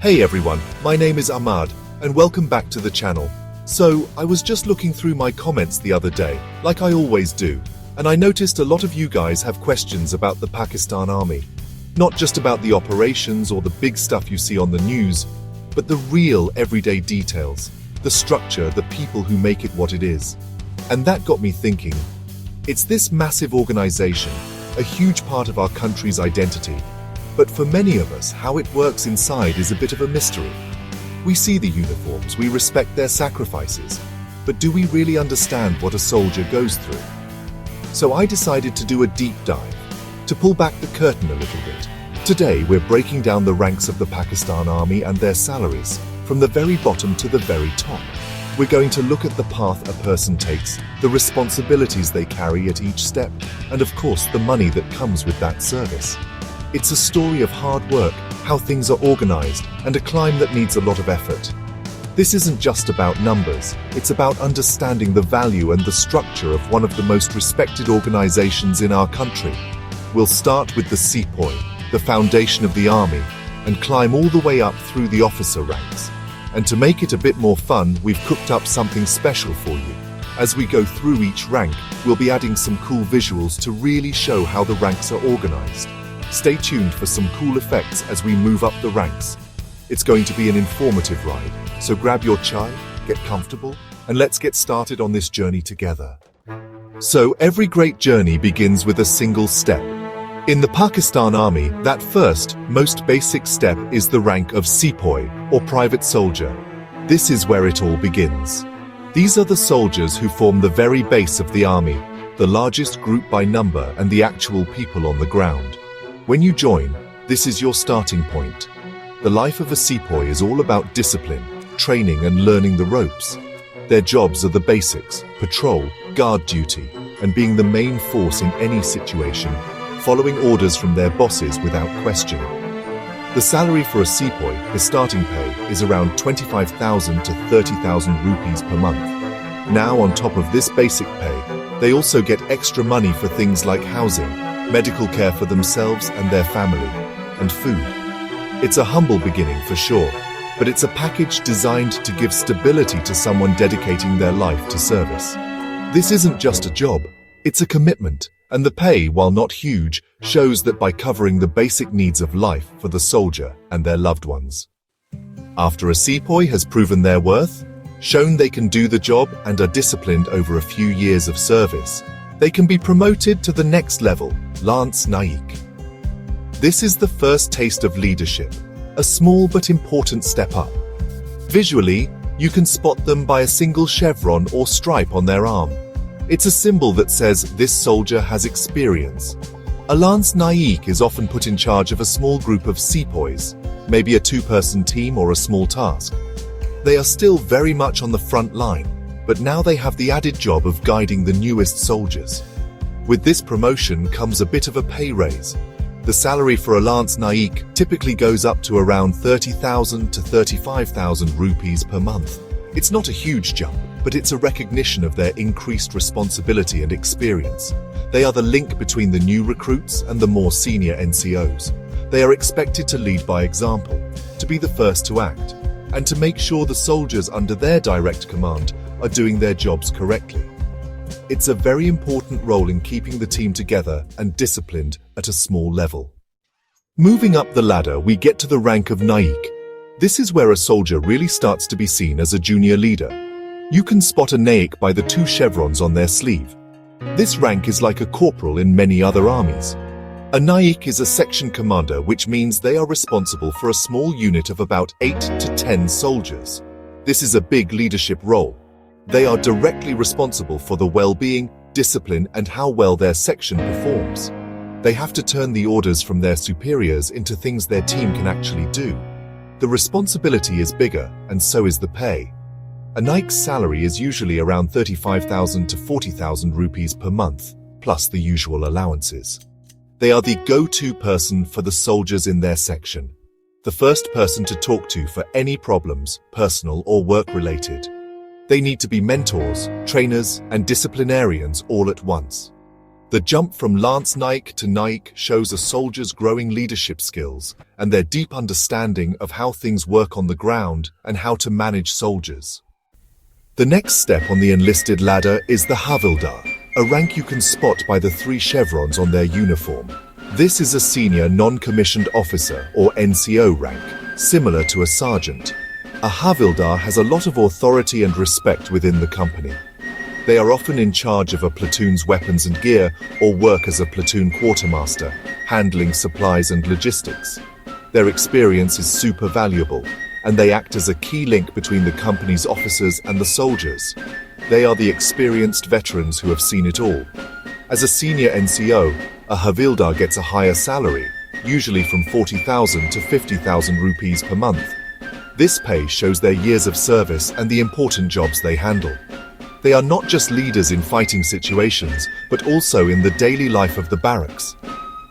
Hey everyone, my name is Ahmad, and welcome back to the channel. So, I was just looking through my comments the other day, like I always do, and I noticed a lot of you guys have questions about the Pakistan Army. Not just about the operations or the big stuff you see on the news, but the real everyday details, the structure, the people who make it what it is. And that got me thinking, it's this massive organization, a huge part of our country's identity. But for many of us, how it works inside is a bit of a mystery. We see the uniforms, we respect their sacrifices, but do we really understand what a soldier goes through? So I decided to do a deep dive, to pull back the curtain a little bit. Today we're breaking down the ranks of the Pakistan Army and their salaries, from the very bottom to the very top. We're going to look at the path a person takes, the responsibilities they carry at each step, and of course the money that comes with that service. It's a story of hard work, how things are organized, and a climb that needs a lot of effort. This isn't just about numbers, it's about understanding the value and the structure of one of the most respected organizations in our country. We'll start with the Sepoy, the foundation of the army, and climb all the way up through the officer ranks. And to make it a bit more fun, we've cooked up something special for you. As we go through each rank, we'll be adding some cool visuals to really show how the ranks are organized. Stay tuned for some cool effects as we move up the ranks. It's going to be an informative ride, so grab your chai, get comfortable, and let's get started on this journey together. So every great journey begins with a single step. In the Pakistan Army, that first, most basic step is the rank of Sepoy, or private soldier. This is where it all begins. These are the soldiers who form the very base of the army, the largest group by number and the actual people on the ground. When you join, this is your starting point. The life of a Sepoy is all about discipline, training and learning the ropes. Their jobs are the basics, patrol, guard duty, and being the main force in any situation, following orders from their bosses without question. The salary for a Sepoy, the starting pay, is around 25,000 to 30,000 rupees per month. Now on top of this basic pay, they also get extra money for things like housing, medical care for themselves and their family, and food. It's a humble beginning for sure, but it's a package designed to give stability to someone dedicating their life to service. This isn't just a job, it's a commitment, and the pay, while not huge, shows that by covering the basic needs of life for the soldier and their loved ones. After a Sepoy has proven their worth, shown they can do the job and are disciplined over a few years of service, they can be promoted to the next level, Lance Naik. This is the first taste of leadership, a small but important step up. Visually, you can spot them by a single chevron or stripe on their arm. It's a symbol that says this soldier has experience. A Lance Naik is often put in charge of a small group of Sepoys, maybe a two-person team or a small task. They are still very much on the front line, but now they have the added job of guiding the newest soldiers. With this promotion comes a bit of a pay raise. The salary for a Lance Naik typically goes up to around 30,000 to 35,000 rupees per month. It's not a huge jump, but it's a recognition of their increased responsibility and experience. They are the link between the new recruits and the more senior NCOs. They are expected to lead by example, to be the first to act, and to make sure the soldiers under their direct command are doing their jobs correctly. It's a very important role in keeping the team together and disciplined at a small level. Moving up the ladder, we get to the rank of Naik. This is where a soldier really starts to be seen as a junior leader. You can spot a Naik by the two chevrons on their sleeve. This rank is like a corporal in many other armies. A Naik is a section commander, which means they are responsible for a small unit of about 8 to 10 soldiers. This is a big leadership role. They are directly responsible for the well-being, discipline, and how well their section performs. They have to turn the orders from their superiors into things their team can actually do. The responsibility is bigger, and so is the pay. A Naik's salary is usually around 35,000 to 40,000 rupees per month, plus the usual allowances. They are the go-to person for the soldiers in their section. The first person to talk to for any problems, personal or work-related. They need to be mentors, trainers, and disciplinarians all at once. The jump from Lance Naik to Naik shows a soldier's growing leadership skills and their deep understanding of how things work on the ground and how to manage soldiers. The next step on the enlisted ladder is the Havildar, a rank you can spot by the 3 chevrons on their uniform. This is a senior non-commissioned officer or NCO rank, similar to a sergeant. A Havildar has a lot of authority and respect within the company. They are often in charge of a platoon's weapons and gear or work as a platoon quartermaster, handling supplies and logistics. Their experience is super valuable, and they act as a key link between the company's officers and the soldiers. They are the experienced veterans who have seen it all. As a senior NCO, a Havildar gets a higher salary, usually from 40,000 to 50,000 rupees per month. This pay shows their years of service and the important jobs they handle. They are not just leaders in fighting situations, but also in the daily life of the barracks.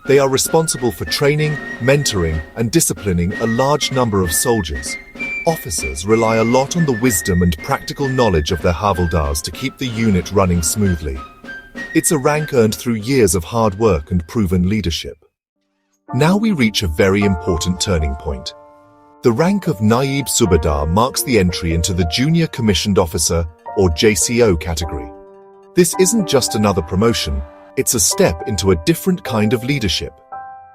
They are responsible for training, mentoring, and disciplining a large number of soldiers. Officers rely a lot on the wisdom and practical knowledge of their Havildars to keep the unit running smoothly. It's a rank earned through years of hard work and proven leadership. Now we reach a very important turning point. The rank of Naib Subedar marks the entry into the Junior Commissioned Officer or JCO category. This isn't just another promotion, it's a step into a different kind of leadership.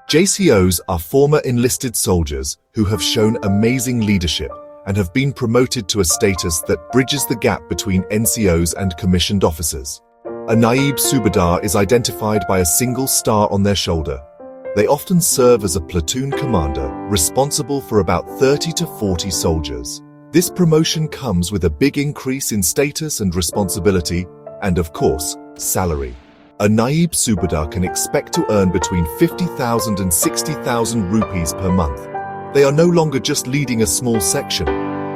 JCOs are former enlisted soldiers who have shown amazing leadership and have been promoted to a status that bridges the gap between NCOs and commissioned officers. A Naib Subedar is identified by a single star on their shoulder. They often serve as a platoon commander responsible for about 30 to 40 soldiers. This promotion comes with a big increase in status and responsibility, and of course, salary. A Naib Subedar can expect to earn between 50,000 and 60,000 rupees per month. They are no longer just leading a small section.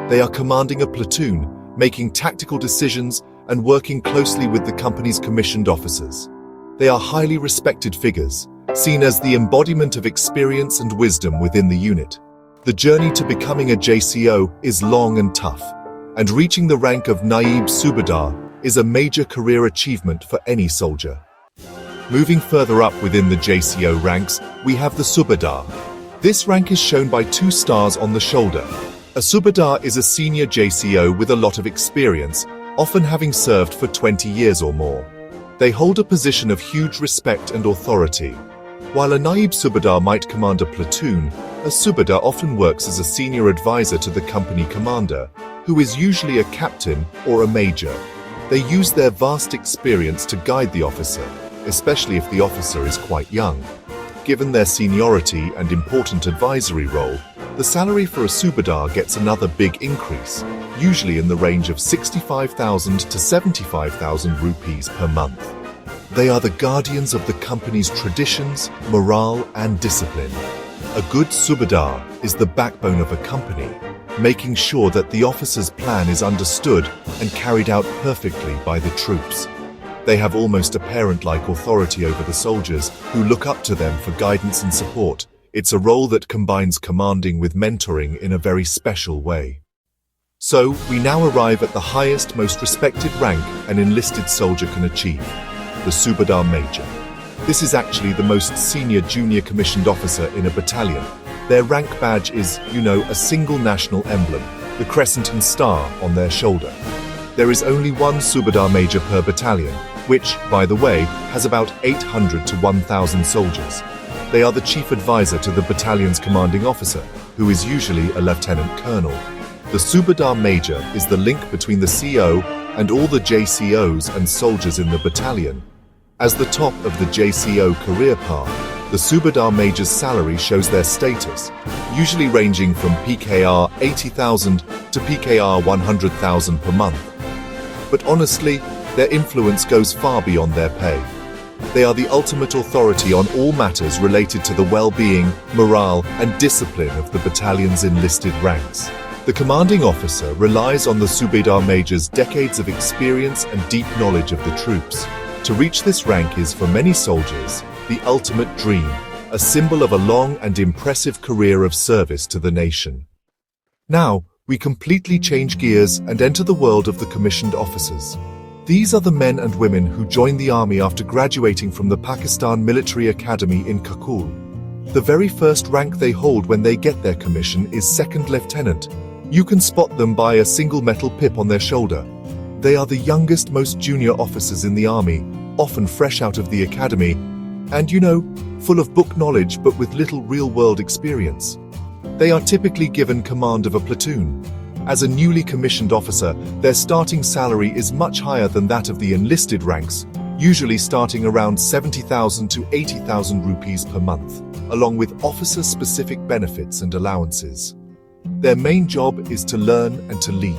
They are commanding a platoon, making tactical decisions, and working closely with the company's commissioned officers. They are highly respected figures, seen as the embodiment of experience and wisdom within the unit. The journey to becoming a JCO is long and tough, and reaching the rank of Naib Subedar is a major career achievement for any soldier. Moving further up within the JCO ranks, we have the Subedar. This rank is shown by 2 stars on the shoulder. A Subedar is a senior JCO with a lot of experience, often having served for 20 years or more. They hold a position of huge respect and authority. While a Naib Subedar might command a platoon, a Subedar often works as a senior advisor to the company commander, who is usually a captain or a major. They use their vast experience to guide the officer, especially if the officer is quite young. Given their seniority and important advisory role, the salary for a Subedar gets another big increase, usually in the range of 65,000 to 75,000 rupees per month. They are the guardians of the company's traditions, morale, and discipline. A good Subedar is the backbone of a company, making sure that the officer's plan is understood and carried out perfectly by the troops. They have almost a parent-like authority over the soldiers who look up to them for guidance and support. It's a role that combines commanding with mentoring in a very special way. So, we now arrive at the highest, most respected rank an enlisted soldier can achieve, the Subedar Major. This is actually the most senior junior commissioned officer in a battalion. Their rank badge is, a single national emblem, the crescent and star on their shoulder. There is only one Subedar Major per battalion, which, by the way, has about 800 to 1,000 soldiers. They are the chief advisor to the battalion's commanding officer, who is usually a lieutenant colonel. The Subedar Major is the link between the CO and all the JCOs and soldiers in the battalion. As the top of the JCO career path, the Subedar Major's salary shows their status, usually ranging from PKR 80,000 to PKR 100,000 per month. But honestly, their influence goes far beyond their pay. They are the ultimate authority on all matters related to the well-being, morale, and discipline of the battalion's enlisted ranks. The commanding officer relies on the Subedar Major's decades of experience and deep knowledge of the troops. To reach this rank is, for many soldiers, the ultimate dream, a symbol of a long and impressive career of service to the nation. Now, we completely change gears and enter the world of the commissioned officers. These are the men and women who join the army after graduating from the Pakistan Military Academy in Kabul. The very first rank they hold when they get their commission is second lieutenant. You can spot them by a single metal pip on their shoulder. They are the youngest, most junior officers in the army, often fresh out of the academy, and full of book knowledge but with little real-world experience. They are typically given command of a platoon. As a newly commissioned officer, their starting salary is much higher than that of the enlisted ranks, usually starting around 70,000 to 80,000 rupees per month, along with officer-specific benefits and allowances. Their main job is to learn and to lead.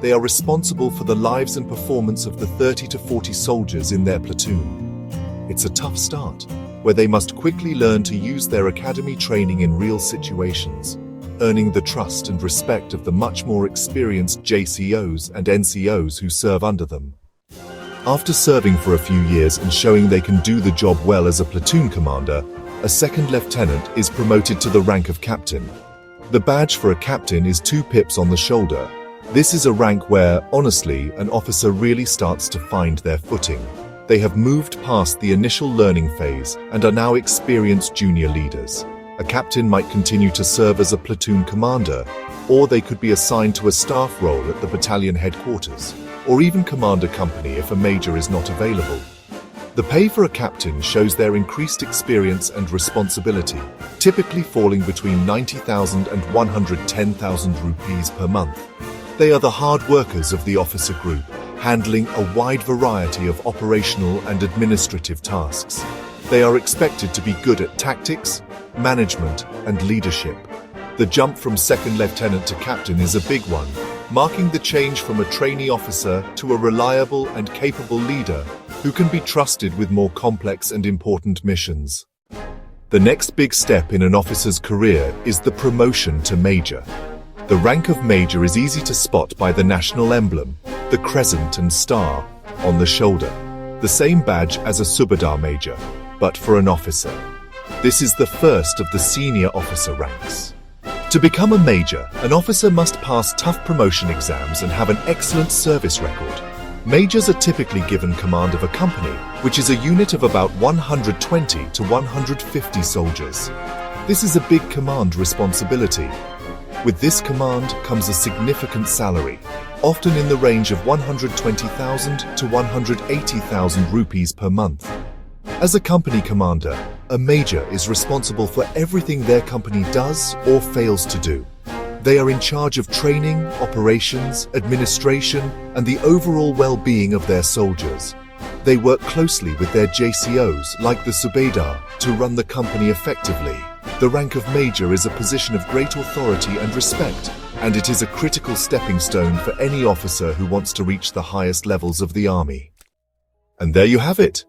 They are responsible for the lives and performance of the 30 to 40 soldiers in their platoon. It's a tough start, where they must quickly learn to use their academy training in real situations, earning the trust and respect of the much more experienced JCOs and NCOs who serve under them. After serving for a few years and showing they can do the job well as a platoon commander, a second lieutenant is promoted to the rank of captain. The badge for a captain is 2 pips on the shoulder. This is a rank where, honestly, an officer really starts to find their footing. They have moved past the initial learning phase and are now experienced junior leaders. A captain might continue to serve as a platoon commander, or they could be assigned to a staff role at the battalion headquarters, or even command a company if a major is not available. The pay for a captain shows their increased experience and responsibility, typically falling between 90,000 and 110,000 rupees per month. They are the hard workers of the officer group, handling a wide variety of operational and administrative tasks. They are expected to be good at tactics, management, and leadership. The jump from second lieutenant to captain is a big one, marking the change from a trainee officer to a reliable and capable leader who can be trusted with more complex and important missions. The next big step in an officer's career is the promotion to major. The rank of major is easy to spot by the national emblem, the crescent and star, on the shoulder. The same badge as a subedar major, but for an officer. This is the first of the senior officer ranks. To become a major, an officer must pass tough promotion exams and have an excellent service record. Majors are typically given command of a company, which is a unit of about 120 to 150 soldiers. This is a big command responsibility. With this command comes a significant salary, often in the range of 120,000 to 180,000 rupees per month. As a company commander, a major is responsible for everything their company does or fails to do. They are in charge of training, operations, administration, and the overall well-being of their soldiers. They work closely with their JCOs, like the Subedar, to run the company effectively. The rank of major is a position of great authority and respect, and it is a critical stepping stone for any officer who wants to reach the highest levels of the army. And there you have it.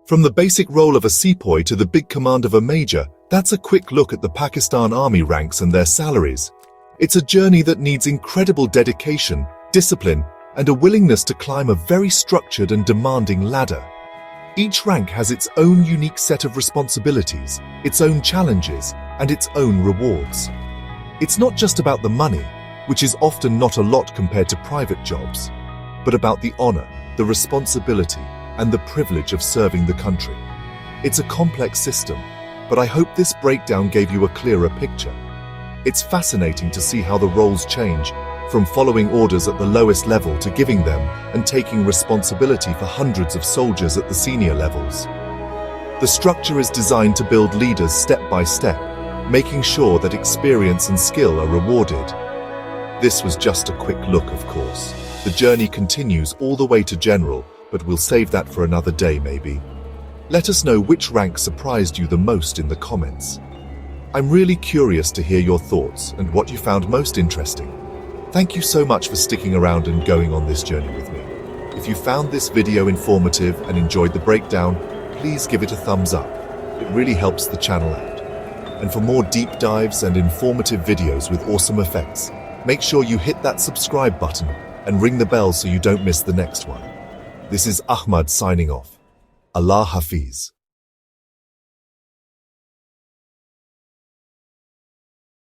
From the basic role of a sepoy to the big command of a major, that's a quick look at the Pakistan Army ranks and their salaries. It's a journey that needs incredible dedication, discipline, and a willingness to climb a very structured and demanding ladder. Each rank has its own unique set of responsibilities, its own challenges, and its own rewards. It's not just about the money, which is often not a lot compared to private jobs, but about the honor, the responsibility, and the privilege of serving the country. It's a complex system, but I hope this breakdown gave you a clearer picture. It's fascinating to see how the roles change, from following orders at the lowest level to giving them and taking responsibility for hundreds of soldiers at the senior levels. The structure is designed to build leaders step by step, making sure that experience and skill are rewarded. This was just a quick look, of course. The journey continues all the way to general, but we'll save that for another day maybe. Let us know which rank surprised you the most in the comments. I'm really curious to hear your thoughts and what you found most interesting. Thank you so much for sticking around and going on this journey with me. If you found this video informative and enjoyed the breakdown, please give it a thumbs up. It really helps the channel out. And for more deep dives and informative videos with awesome effects, make sure you hit that subscribe button and ring the bell so you don't miss the next one. This is Ahmad signing off. Allah Hafiz.